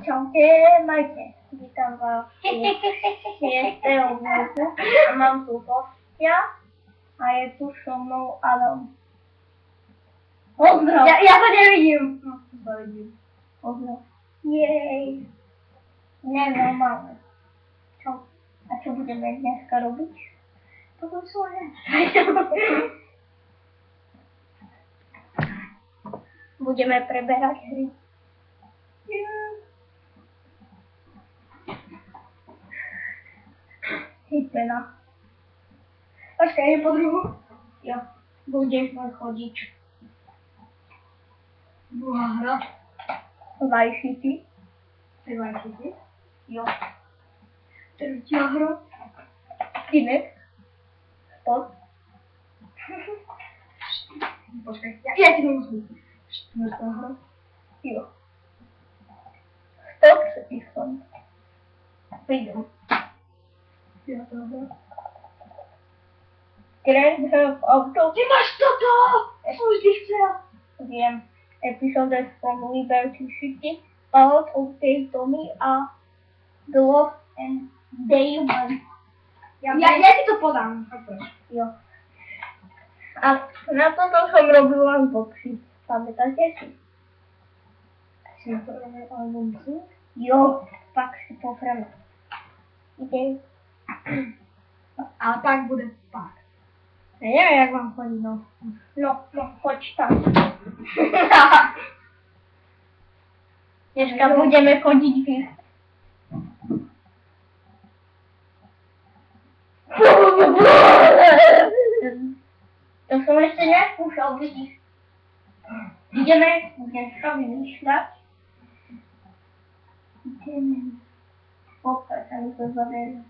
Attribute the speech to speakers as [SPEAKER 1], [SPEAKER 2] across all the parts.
[SPEAKER 1] Čaute, majte. Vítam vás u 6. vlogu a mám tu hostia a je tu so mnou Adam. Pozdrav!
[SPEAKER 2] Ja to nevidím.
[SPEAKER 1] No, to vidím. Pozdrav. Jej. Nenormálne. Čo? A čo budeme dneska robiť? Toto sú budeme preberať hry. Hitmana.
[SPEAKER 2] Počkaj, je po druhu.
[SPEAKER 1] Jo, budeš môj chodič.
[SPEAKER 2] Druhá hra.
[SPEAKER 1] Vice City.
[SPEAKER 2] To je Vice City.
[SPEAKER 1] Jo.
[SPEAKER 2] Tretia hra.
[SPEAKER 1] Kinect. Sport.
[SPEAKER 2] Počkaj, ja ti to musím. Štvrtá hra.
[SPEAKER 1] Jo. Stop X1. Prídem.
[SPEAKER 2] Piatá hra.
[SPEAKER 1] Grand Theft Auto.
[SPEAKER 2] Ty máš toto! Ja som vždy chcel.
[SPEAKER 1] Viem. Episode from Liberty City. Part of Day Tommy a The Lost and Damon.
[SPEAKER 2] Ja ti to podám.
[SPEAKER 1] Jo. A na toto som robil unboxing. Pamätáte si?
[SPEAKER 2] Si na prvé album si?
[SPEAKER 1] Jo, pak si pozrieme. Ide.
[SPEAKER 2] Ale pak bude pak.
[SPEAKER 1] Ja neviem, jak vám chodí, no. No, choď tam. Dneska budeme chodiť vy. To som ešte neskúšal, vidíš. Ideme dneska vymýšľať. Počkaj, sa mi to zaverí.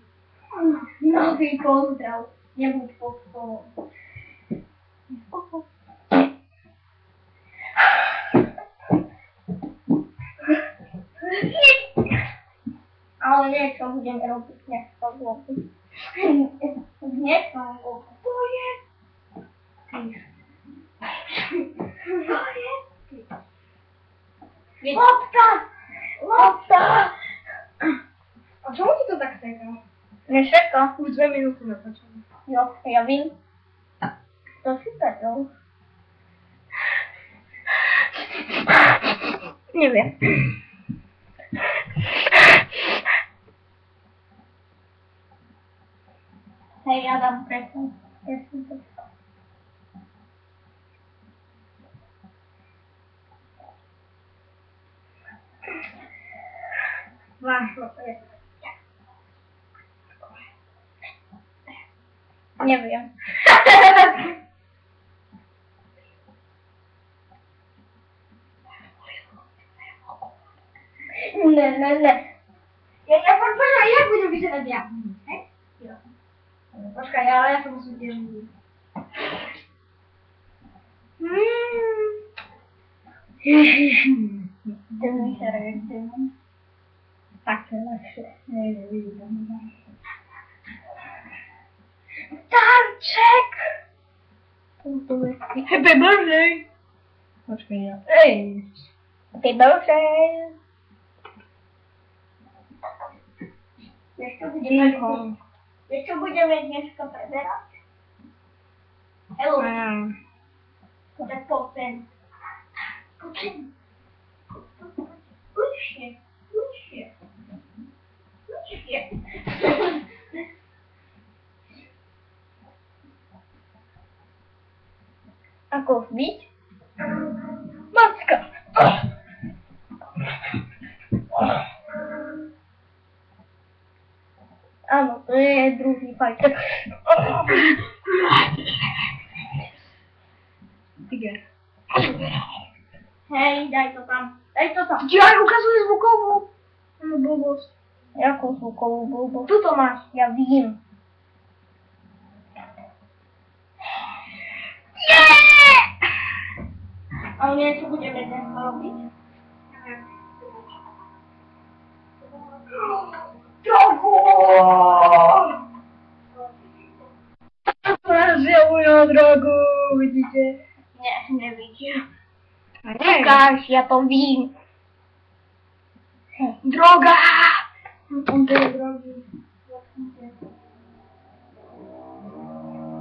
[SPEAKER 1] Nový pozdrav. Nebuď povstolom. Ale niečo budeme robiť dneska v vlogu. Dneska v vlogu. To je. Lopta! Lopta!
[SPEAKER 2] A čomu ti to tak seká?
[SPEAKER 1] Nešeka.
[SPEAKER 2] Už 2 minúty natáčame.
[SPEAKER 1] Jo, ja vím. To si pedol. Neviem. Hej, ja dám presne. Presne to.
[SPEAKER 2] Vášlo.
[SPEAKER 1] Neviem. Ne.
[SPEAKER 2] Ja počkaj, jak budem vyzerať ja? Hej? Jo. Počkaj, ale ja sa musím tiež vidieť.
[SPEAKER 1] Ten vyzerá jak demon. Tak to lepšie. Nevidím. Darček!
[SPEAKER 2] Happy birthday! Počkaj, ja. Ej!
[SPEAKER 1] Happy birthday! Vieš čo budeme dneska preberať? Hello! Tak poď sem. Bližšie. Ako zbiť? Macka! Áno, to je druhý fighter.
[SPEAKER 2] Tiger.
[SPEAKER 1] Hej, daj to tam.
[SPEAKER 2] Ti aj ukazuje zvukovú. No blbosť.
[SPEAKER 1] Jakú zvukovú blbosť?
[SPEAKER 2] Tuto máš.
[SPEAKER 1] Ja vidím. Ale niečo budeme dnes robiť.
[SPEAKER 2] Zjavujú na dragu, vidíte?
[SPEAKER 1] Nie, nevidím.
[SPEAKER 2] A nie.
[SPEAKER 1] Ukáž, ja to vím.
[SPEAKER 2] Droga! On tyle drogi.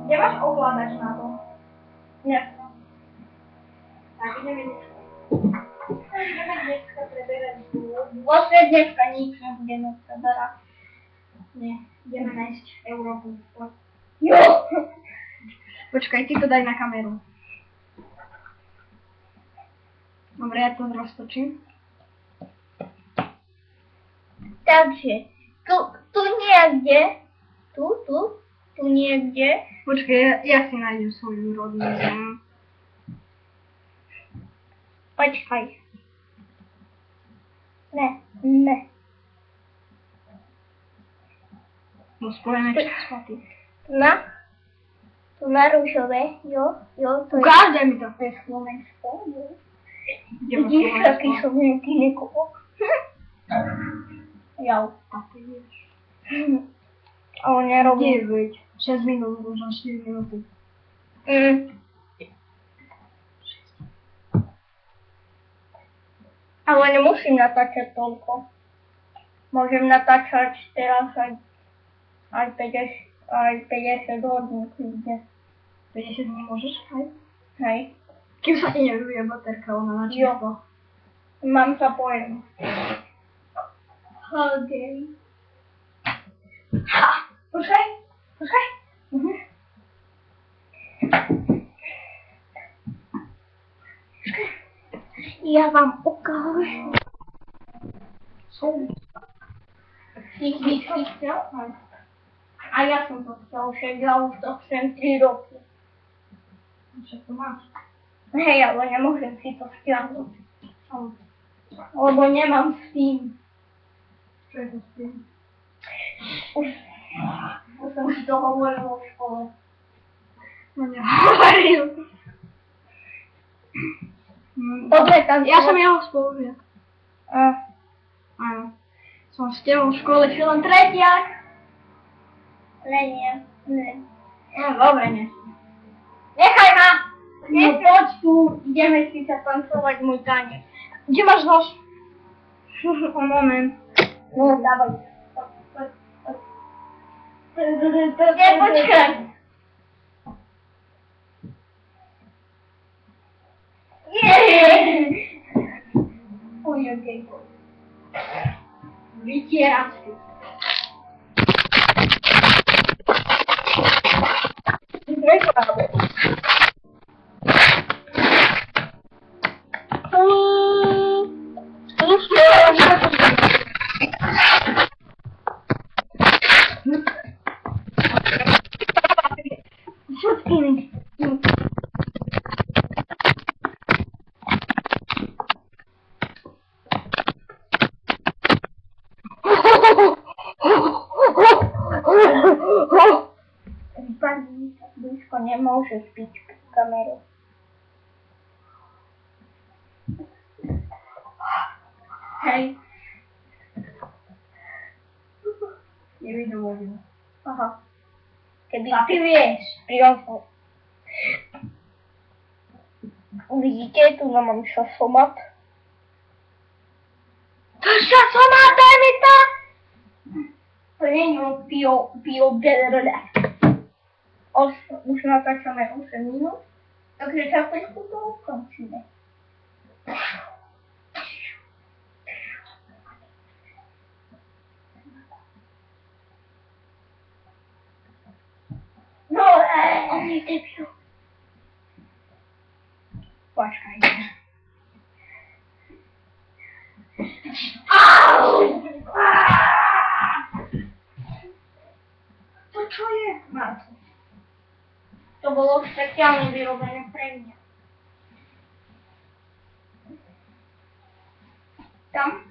[SPEAKER 2] Nie masz ovládať na to?
[SPEAKER 1] Nie.
[SPEAKER 2] Tak, ideme dneska preberať dôvod.
[SPEAKER 1] Vlastne dneska nič nebudeme preberať.
[SPEAKER 2] Nie, ideme nájsť Európu.
[SPEAKER 1] Jo!
[SPEAKER 2] Počkaj, ty to daj na kameru. Dobre, ja to roztočím.
[SPEAKER 1] Takže, tu niekde, tu niekde.
[SPEAKER 2] Počkaj, ja si nájdem svoju rodnú zem.
[SPEAKER 1] Počkaj. Ne.
[SPEAKER 2] No Spojené štáty.
[SPEAKER 1] Tu na rúžové, jo, to
[SPEAKER 2] Ukáž, daj mi to.
[SPEAKER 1] je Slovensko, jo.
[SPEAKER 2] Kde má
[SPEAKER 1] Vidíš,
[SPEAKER 2] Slovensko?
[SPEAKER 1] aký som nejaký nekopok? Jau.
[SPEAKER 2] Tak ty vieš.
[SPEAKER 1] A on nerobí.
[SPEAKER 2] 9, 6 minút, možno 4 minúty.
[SPEAKER 1] Ale nemusím natáčať toľko. Môžem natáčať teraz aj 50 hodín, kľudne.
[SPEAKER 2] 50 dní môžeš, hej?
[SPEAKER 1] Hej.
[SPEAKER 2] Kým sa ti nevyvíje baterka, ona na čisto.
[SPEAKER 1] Mám zapojenú.
[SPEAKER 2] Okej. Ha! Počkaj.
[SPEAKER 1] Ja vám ukážem. A ja som to chcel, však ja už to chcem 3 roky.
[SPEAKER 2] Však to máš.
[SPEAKER 1] Hej, ale nemôžem si to stiahnuť. Lebo nemám Steam.
[SPEAKER 2] Čo je to s tým?
[SPEAKER 1] Už som si to hovoril vo škole.
[SPEAKER 2] No nehovoril.
[SPEAKER 1] Dobre, tam
[SPEAKER 2] Ja som jeho spolužiak. Áno. Som s tebou v škole, si len tretiak.
[SPEAKER 1] Nie.
[SPEAKER 2] No dobre, nie.
[SPEAKER 1] Nechaj ma! Poď tu, ideme si sa tancovať môj tanec.
[SPEAKER 2] Kde máš nož? O moment.
[SPEAKER 1] No, dávaj. Nie, počkaj. Oj, okej.
[SPEAKER 2] Vytieračky.
[SPEAKER 1] Pani tak blízko nemôže spiť kameru. Hej.
[SPEAKER 2] Nevidím hodinu.
[SPEAKER 1] Aha. Keby ty vieš, priamo. Uvidíte, tu mám šasomat.
[SPEAKER 2] To je šasomat, daj mi to!
[SPEAKER 1] To nie je už natáčame 8 minút, takže za chvíľku to ukončíme. No, on je debil. Počkajte. Au!
[SPEAKER 2] To čo je?
[SPEAKER 1] Marco. To bolo špeciálne vyrobené pre mňa. Tam,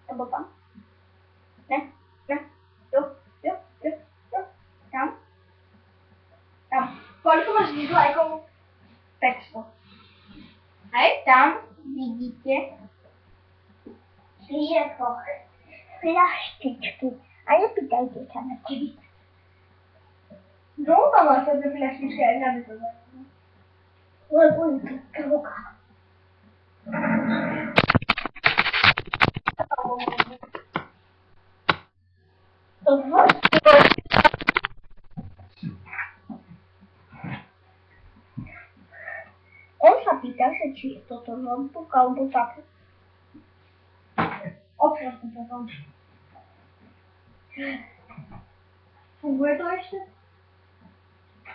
[SPEAKER 1] alebo tam. Ne, jo, tam.
[SPEAKER 2] Koľko máš dislikeov?
[SPEAKER 1] 500. Hej, tam vidíte lietok fľaštičky. A nepýtajte sa na tebe.
[SPEAKER 2] No, tam máš také fľaštičky, aj na to zaujímavé.
[SPEAKER 1] Lebo je to ruka. Zobaczę, czy jest to notebook albo tak.
[SPEAKER 2] Otwórz ten telefon. Funguje to jeszcze?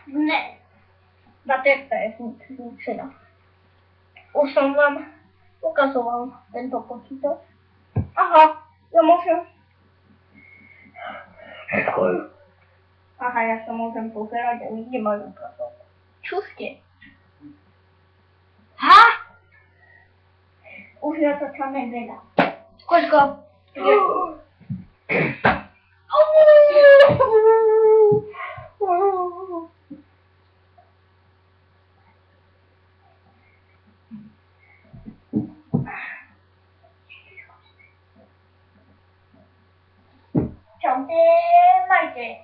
[SPEAKER 1] Nie. Baterka jest niczyja. Uszą wam pokazałam ten komputer. Aha, ja muszę... Aha, ja się mogę pochylać, a nie mogę pracować. Czuskie.
[SPEAKER 2] Ha?
[SPEAKER 1] Użyję to czarne wyda.
[SPEAKER 2] Chodź go.
[SPEAKER 1] Ciągle majcie.